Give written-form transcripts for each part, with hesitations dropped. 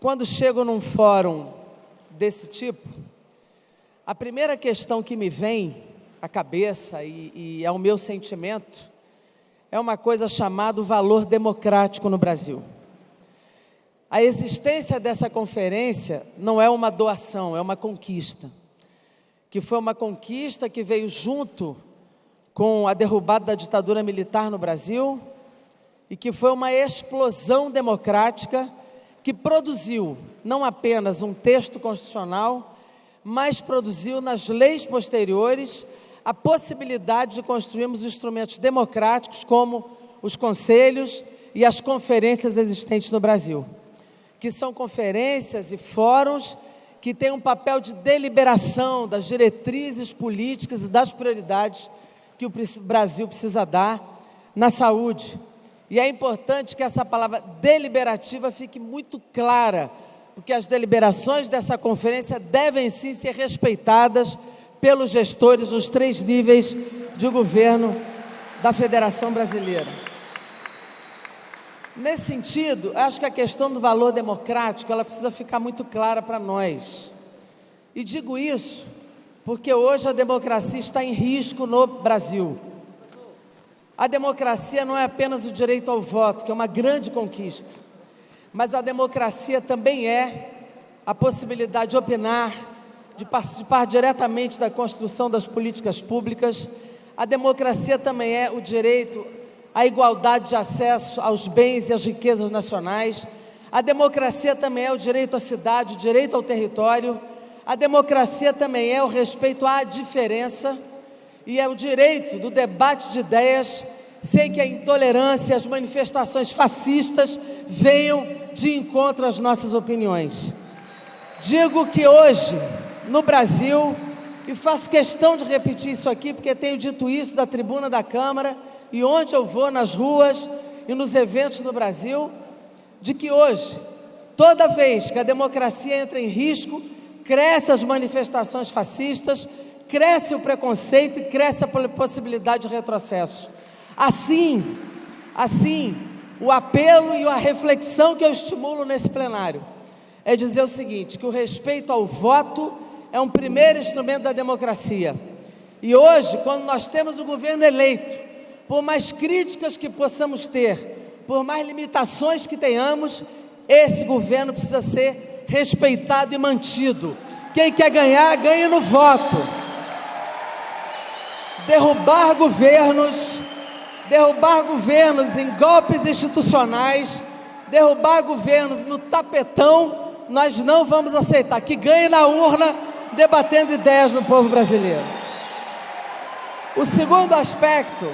quando chego num fórum desse tipo, a primeira questão que me vem à cabeça e é o meu sentimento é uma coisa chamada valor democrático no Brasil. A existência dessa conferência não é uma doação, é uma conquista, que foi uma conquista que veio junto com a derrubada da ditadura militar no Brasil e que foi uma explosão democrática que produziu não apenas um texto constitucional, mas produziu nas leis posteriores a possibilidade de construirmos instrumentos democráticos como os conselhos e as conferências existentes no Brasil, que são conferências e fóruns que têm um papel de deliberação das diretrizes políticas e das prioridades que o Brasil precisa dar na saúde. E é importante que essa palavra deliberativa fique muito clara, porque as deliberações dessa conferência devem sim ser respeitadas pelos gestores nos 3 níveis de governo da Federação Brasileira. Nesse sentido, acho que a questão do valor democrático, ela precisa ficar muito clara para nós. E digo isso porque hoje a democracia está em risco no Brasil. A democracia não é apenas o direito ao voto, que é uma grande conquista, mas a democracia também é a possibilidade de opinar, de participar diretamente da construção das políticas públicas. A democracia também é o direito à igualdade de acesso aos bens e às riquezas nacionais. A democracia também é o direito à cidade, o direito ao território. A democracia também é o respeito à diferença e é o direito do debate de ideias, sem que a intolerância e as manifestações fascistas venham de encontro às nossas opiniões. Digo que hoje, no Brasil, e faço questão de repetir isso aqui, porque tenho dito isso da tribuna da Câmara, e onde eu vou, nas ruas e nos eventos no Brasil, de que hoje, toda vez que a democracia entra em risco, crescem as manifestações fascistas, cresce o preconceito e cresce a possibilidade de retrocesso. Assim, o apelo e a reflexão que eu estimulo nesse plenário é dizer o seguinte, que o respeito ao voto é um primeiro instrumento da democracia. E hoje, quando nós temos o governo eleito, por mais críticas que possamos ter, por mais limitações que tenhamos, esse governo precisa ser respeitado e mantido. Quem quer ganhar, ganha no voto. Derrubar governos em golpes institucionais, derrubar governos no tapetão, nós não vamos aceitar. Que ganhe na urna, debatendo ideias no povo brasileiro. O segundo aspecto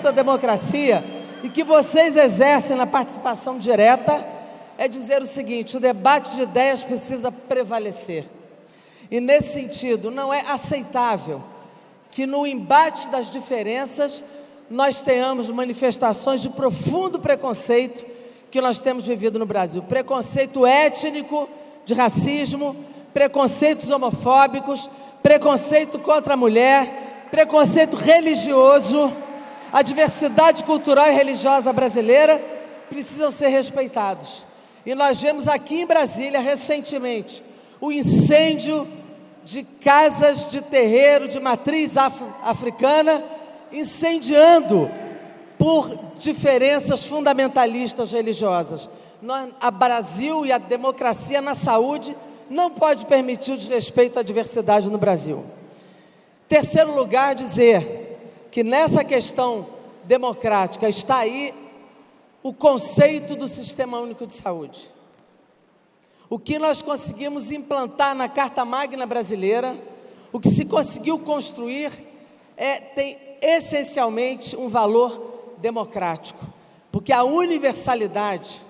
da democracia, e que vocês exercem na participação direta, é dizer o seguinte: o debate de ideias precisa prevalecer. E nesse sentido, não é aceitável que no embate das diferenças nós tenhamos manifestações de profundo preconceito que nós temos vivido no Brasil. Preconceito étnico, de racismo, preconceitos homofóbicos, preconceito contra a mulher, preconceito religioso. A diversidade cultural e religiosa brasileira precisam ser respeitados. E nós vemos aqui em Brasília, recentemente, o incêndio de casas de terreiro de matriz africana, incendiando por diferenças fundamentalistas religiosas. A Brasil e a democracia na saúde não pode permitir o desrespeito à diversidade no Brasil. Terceiro lugar, dizer que nessa questão democrática está aí o conceito do Sistema Único de Saúde. O que nós conseguimos implantar na Carta Magna brasileira, o que se conseguiu construir, tem essencialmente um valor democrático, porque a universalidade,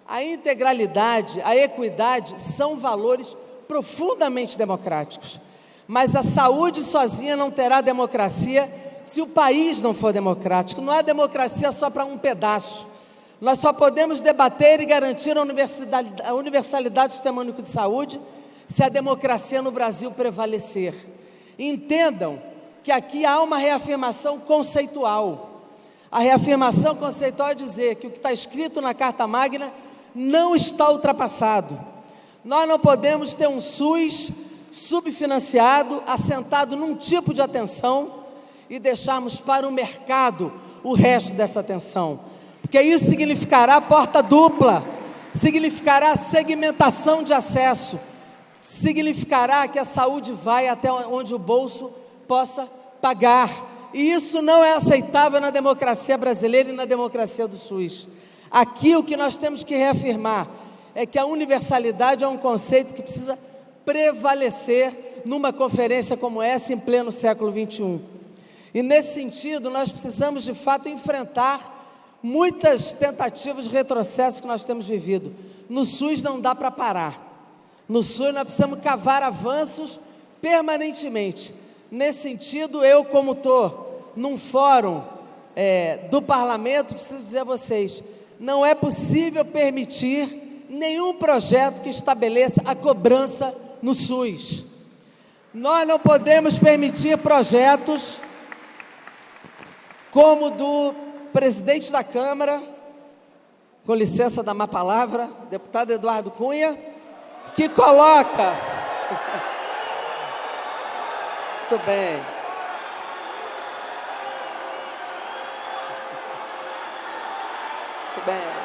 a integralidade, a equidade são valores profundamente democráticos. Mas a saúde sozinha não terá democracia se o país não for democrático. Não há democracia só para um pedaço. Nós só podemos debater e garantir a universalidade do Sistema Único de Saúde se a democracia no Brasil prevalecer. Entendam que aqui há uma reafirmação conceitual. A reafirmação conceitual é dizer que o que está escrito na Carta Magna não está ultrapassado. Nós não podemos ter um SUS subfinanciado, assentado num tipo de atenção e deixarmos para o mercado o resto dessa atenção, porque isso significará porta dupla, significará segmentação de acesso, significará que a saúde vai até onde o bolso possa pagar, e isso não é aceitável na democracia brasileira e na democracia do SUS. Aqui o que nós temos que reafirmar é que a universalidade é um conceito que precisa prevalecer numa conferência como essa em pleno século XXI. E nesse sentido nós precisamos de fato enfrentar muitas tentativas de retrocesso que nós temos vivido. No SUS não dá para parar. No SUS nós precisamos cavar avanços permanentemente. Nesse sentido, eu, como estou num fórum do parlamento, preciso dizer a vocês, não é possível permitir nenhum projeto que estabeleça a cobrança no SUS. Nós não podemos permitir projetos como o do presidente da Câmara, com licença da má palavra, deputado Eduardo Cunha, que coloca... Muito bem. Muito bem.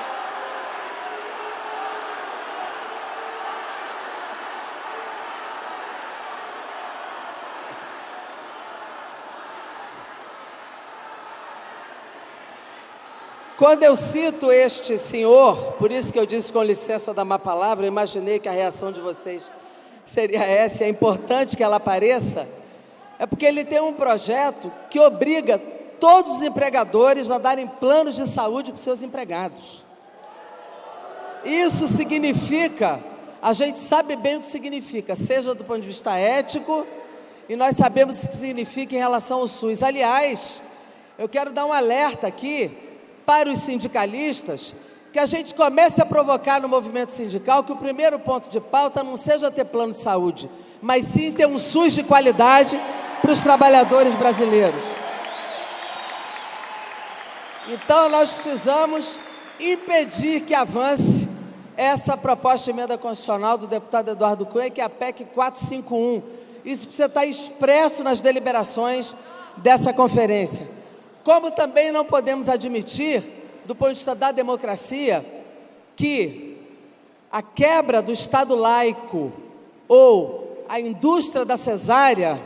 Quando eu cito este senhor, por isso que eu disse com licença da má palavra, eu imaginei que a reação de vocês seria essa, e é importante que ela apareça, é porque ele tem um projeto que obriga todos os empregadores a darem planos de saúde para os seus empregados. Isso significa, a gente sabe bem o que significa, seja do ponto de vista ético, e nós sabemos o que significa em relação ao SUS. Aliás, eu quero dar um alerta aqui para os sindicalistas, que a gente comece a provocar no movimento sindical que o primeiro ponto de pauta não seja ter plano de saúde, mas sim ter um SUS de qualidade para os trabalhadores brasileiros. Então nós precisamos impedir que avance essa proposta de emenda constitucional do deputado Eduardo Cunha, que é a PEC 451. Isso precisa estar expresso nas deliberações dessa conferência. Como também não podemos admitir, do ponto de vista da democracia, que a quebra do Estado laico ou a indústria da cesárea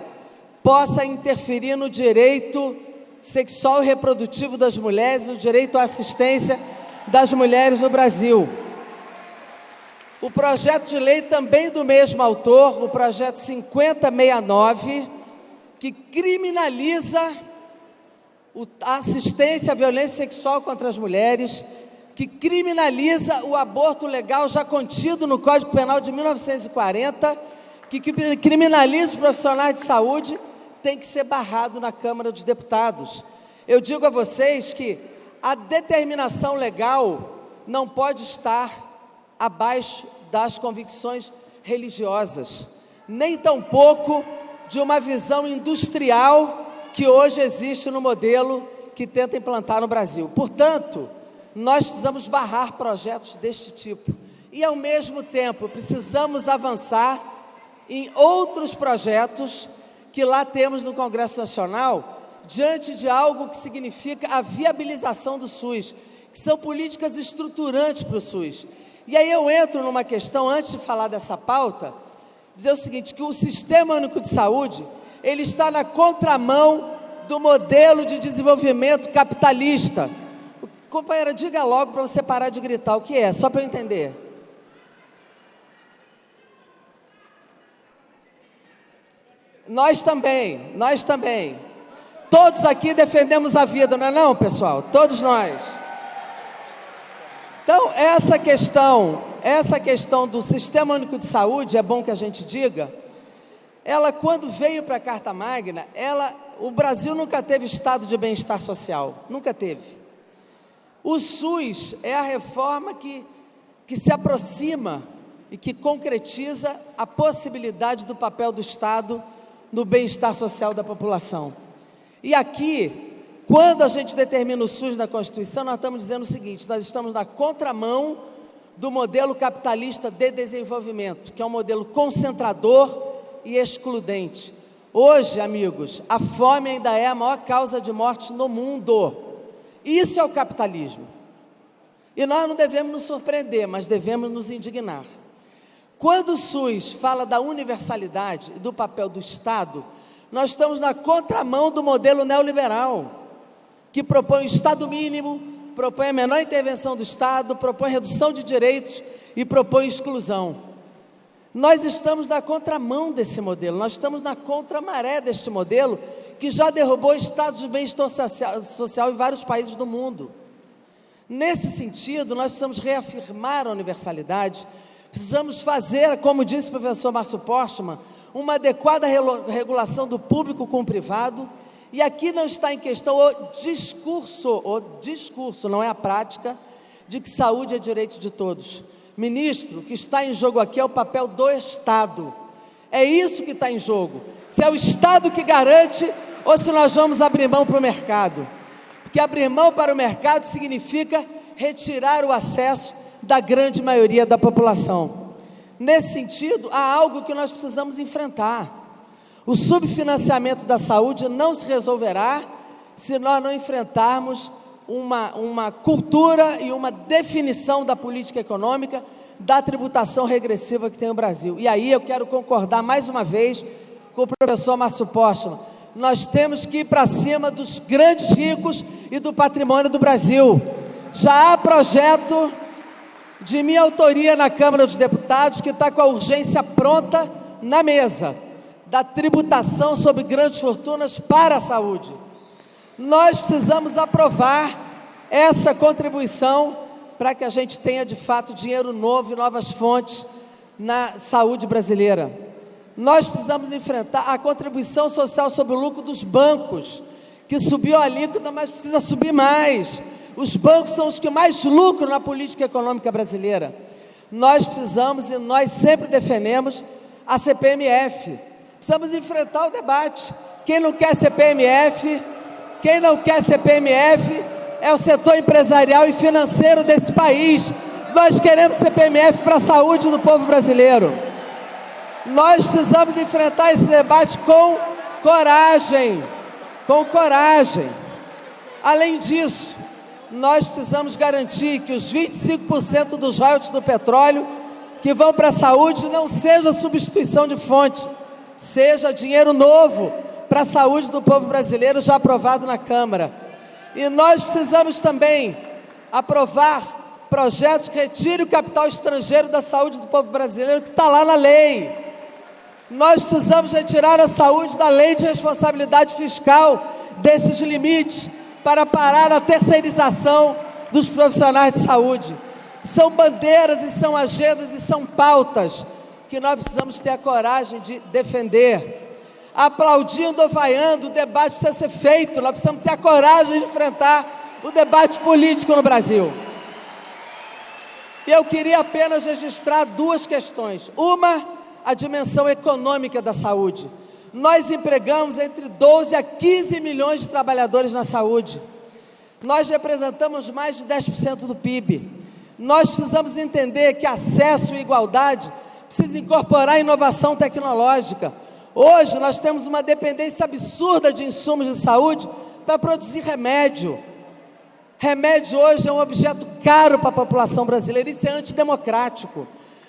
possa interferir no direito sexual e reprodutivo das mulheres, no direito à assistência das mulheres no Brasil. O projeto de lei também do mesmo autor, o projeto 5069, que criminaliza a assistência à violência sexual contra as mulheres, que criminaliza o aborto legal já contido no Código Penal de 1940, que criminaliza os profissionais de saúde, tem que ser barrado na Câmara dos Deputados. Eu digo a vocês que a determinação legal não pode estar abaixo das convicções religiosas, nem tampouco de uma visão industrial que hoje existe no modelo que tenta implantar no Brasil. Portanto, nós precisamos barrar projetos deste tipo e, ao mesmo tempo, precisamos avançar em outros projetos que lá temos no Congresso Nacional, diante de algo que significa a viabilização do SUS, que são políticas estruturantes para o SUS. E aí eu entro numa questão, antes de falar dessa pauta, dizer o seguinte, que o Sistema Único de Saúde, ele está na contramão do modelo de desenvolvimento capitalista. Companheira, diga logo para você parar de gritar, o que é? Só para eu entender. Nós também. Todos aqui defendemos a vida, não é não, pessoal? Todos nós. Então, essa questão do Sistema Único de Saúde, é bom que a gente diga, ela, quando veio para a Carta Magna, o Brasil nunca teve estado de bem-estar social, nunca teve. O SUS é a reforma que se aproxima e que concretiza a possibilidade do papel do Estado no bem-estar social da população. E aqui, quando a gente determina o SUS na Constituição, nós estamos dizendo o seguinte, nós estamos na contramão do modelo capitalista de desenvolvimento, que é um modelo concentrador e excludente. Hoje, amigos, a fome ainda é a maior causa de morte no mundo. Isso é o capitalismo. E nós não devemos nos surpreender, mas devemos nos indignar. Quando o SUS fala da universalidade e do papel do Estado, nós estamos na contramão do modelo neoliberal, que propõe o Estado mínimo, propõe a menor intervenção do Estado, propõe redução de direitos e propõe exclusão. Nós estamos na contramão desse modelo, nós estamos na contramaré deste modelo, que já derrubou estados de bem-estar social em vários países do mundo. Nesse sentido, nós precisamos reafirmar a universalidade, precisamos fazer, como disse o professor Márcio Postman, uma adequada regulação do público com o privado, e aqui não está em questão o discurso, não é a prática, de que saúde é direito de todos. Ministro, o que está em jogo aqui é o papel do Estado, é isso que está em jogo, se é o Estado que garante ou se nós vamos abrir mão para o mercado, porque abrir mão para o mercado significa retirar o acesso da grande maioria da população. Nesse sentido, há algo que nós precisamos enfrentar. O subfinanciamento da saúde não se resolverá se nós não enfrentarmos uma cultura e uma definição da política econômica, da tributação regressiva que tem o Brasil. E aí eu quero concordar mais uma vez com o professor Márcio Postman. Nós temos que ir para cima dos grandes ricos e do patrimônio do Brasil. Já há projeto de minha autoria na Câmara dos Deputados, que está com a urgência pronta na mesa, da tributação sobre grandes fortunas para a saúde. Nós precisamos aprovar essa contribuição para que a gente tenha de fato dinheiro novo e novas fontes na saúde brasileira. Nós precisamos enfrentar a contribuição social sobre o lucro dos bancos, que subiu a alíquota, mas precisa subir mais. Os bancos são os que mais lucram na política econômica brasileira. Nós precisamos, e nós sempre defendemos, a CPMF. Precisamos enfrentar o debate. Quem não quer CPMF é o setor empresarial e financeiro desse país. Nós queremos CPMF para a saúde do povo brasileiro. Nós precisamos enfrentar esse debate com coragem, Além disso, nós precisamos garantir que os 25% dos royalties do petróleo que vão para a saúde não seja substituição de fonte, seja dinheiro novo para a saúde do povo brasileiro, já aprovado na Câmara. E nós precisamos também aprovar projetos que retirem o capital estrangeiro da saúde do povo brasileiro, que está lá na lei. Nós precisamos retirar a saúde da lei de responsabilidade fiscal, desses limites, para parar a terceirização dos profissionais de saúde. São bandeiras e são agendas e são pautas que nós precisamos ter a coragem de defender. Aplaudindo ou vaiando, o debate precisa ser feito, nós precisamos ter a coragem de enfrentar o debate político no Brasil. E eu queria apenas registrar duas questões. Uma, a dimensão econômica da saúde. Nós empregamos entre 12 a 15 milhões de trabalhadores na saúde. Nós representamos mais de 10% do PIB. Nós precisamos entender que acesso e igualdade precisa incorporar inovação tecnológica. Hoje nós temos uma dependência absurda de insumos de saúde para produzir remédio. Remédio hoje é um objeto caro para a população brasileira, isso é antidemocrático.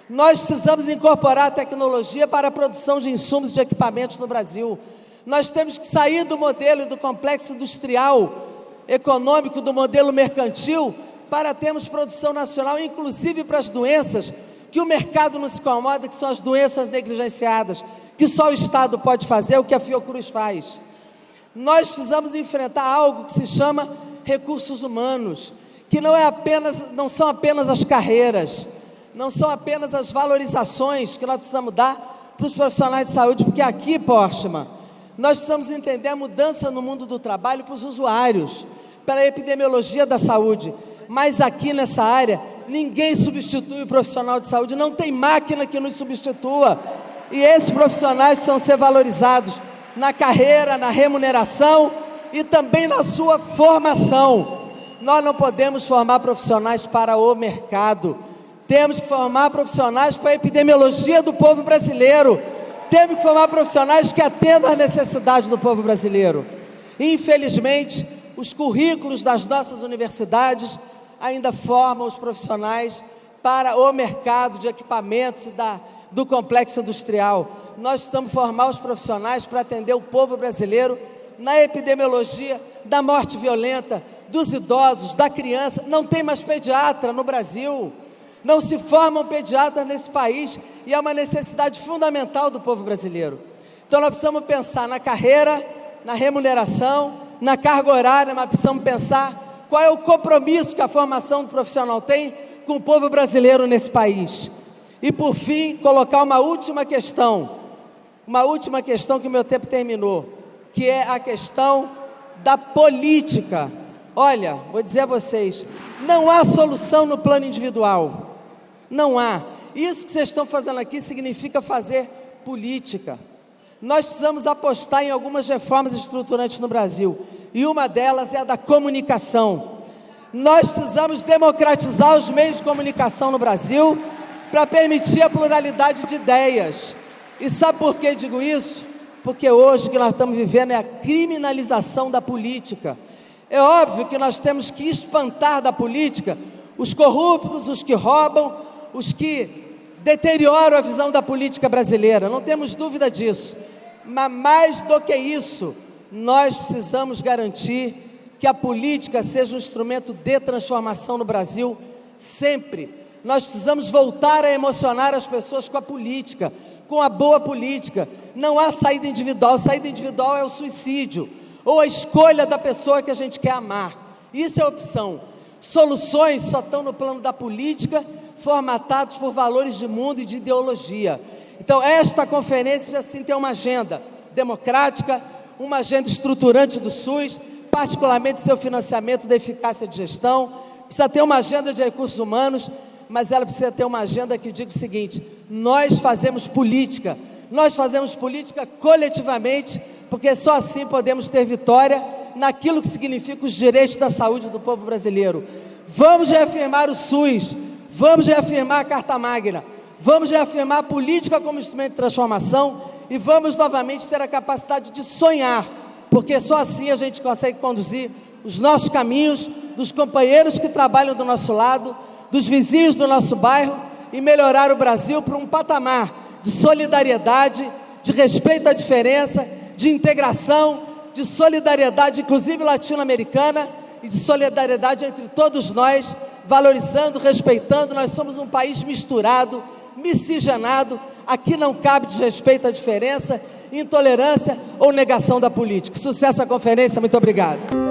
Nós precisamos incorporar a tecnologia para a produção de insumos de equipamentos no Brasil. Nós temos que sair do modelo e do complexo industrial, econômico, do modelo mercantil, para termos produção nacional, inclusive para as doenças que o mercado não se incomoda, que são as doenças negligenciadas, que só o Estado pode fazer, o que a Fiocruz faz. Nós precisamos enfrentar algo que se chama recursos humanos, que não são apenas as carreiras, não são apenas as valorizações que nós precisamos dar para os profissionais de saúde, porque aqui, Postman, nós precisamos entender a mudança no mundo do trabalho para os usuários, para a epidemiologia da saúde, mas aqui nessa área, ninguém substitui o profissional de saúde, não tem máquina que nos substitua, e esses profissionais precisam ser valorizados na carreira, na remuneração e também na sua formação. Nós não podemos formar profissionais para o mercado. Temos que formar profissionais para a epidemiologia do povo brasileiro. Temos que formar profissionais que atendam às necessidades do povo brasileiro. Infelizmente, os currículos das nossas universidades ainda formam os profissionais para o mercado de equipamentos do complexo industrial. Nós precisamos formar os profissionais para atender o povo brasileiro na epidemiologia da morte violenta, dos idosos, da criança. Não tem mais pediatra no Brasil. Não se formam pediatras nesse país e é uma necessidade fundamental do povo brasileiro. Então nós precisamos pensar na carreira, na remuneração, na carga horária, mas precisamos pensar qual é o compromisso que a formação do profissional tem com o povo brasileiro nesse país. E por fim, colocar uma última questão que o meu tempo terminou, que é a questão da política. Olha, vou dizer a vocês, não há solução no plano individual. Não há. Isso que vocês estão fazendo aqui significa fazer política. Nós precisamos apostar em algumas reformas estruturantes no Brasil, e uma delas é a da comunicação. Nós precisamos democratizar os meios de comunicação no Brasil para permitir a pluralidade de ideias. E sabe por que digo isso? Porque hoje o que nós estamos vivendo é a criminalização da política. É óbvio que nós temos que espantar da política os corruptos, os que roubam, os que deterioram a visão da política brasileira, não temos dúvida disso. Mas mais do que isso, nós precisamos garantir que a política seja um instrumento de transformação no Brasil, sempre. Nós precisamos voltar a emocionar as pessoas com a política, com a boa política. Não há saída individual é o suicídio, ou a escolha da pessoa que a gente quer amar. Isso é opção. Soluções só estão no plano da política, formatados por valores de mundo e de ideologia. Então, esta conferência precisa sim ter uma agenda democrática, uma agenda estruturante do SUS, particularmente seu financiamento da eficácia de gestão, precisa ter uma agenda de recursos humanos, mas ela precisa ter uma agenda que diga o seguinte: nós fazemos política coletivamente, porque só assim podemos ter vitória naquilo que significa os direitos da saúde do povo brasileiro. Vamos reafirmar o SUS, vamos reafirmar a Carta Magna, vamos reafirmar a política como instrumento de transformação e vamos novamente ter a capacidade de sonhar, porque só assim a gente consegue conduzir os nossos caminhos, dos companheiros que trabalham do nosso lado, dos vizinhos do nosso bairro, e melhorar o Brasil para um patamar de solidariedade, de respeito à diferença, de integração, de solidariedade, inclusive latino-americana, e de solidariedade entre todos nós, valorizando, respeitando. Nós somos um país misturado, miscigenado. Aqui não cabe desrespeito à diferença, intolerância ou negação da política. Sucesso à conferência, muito obrigado.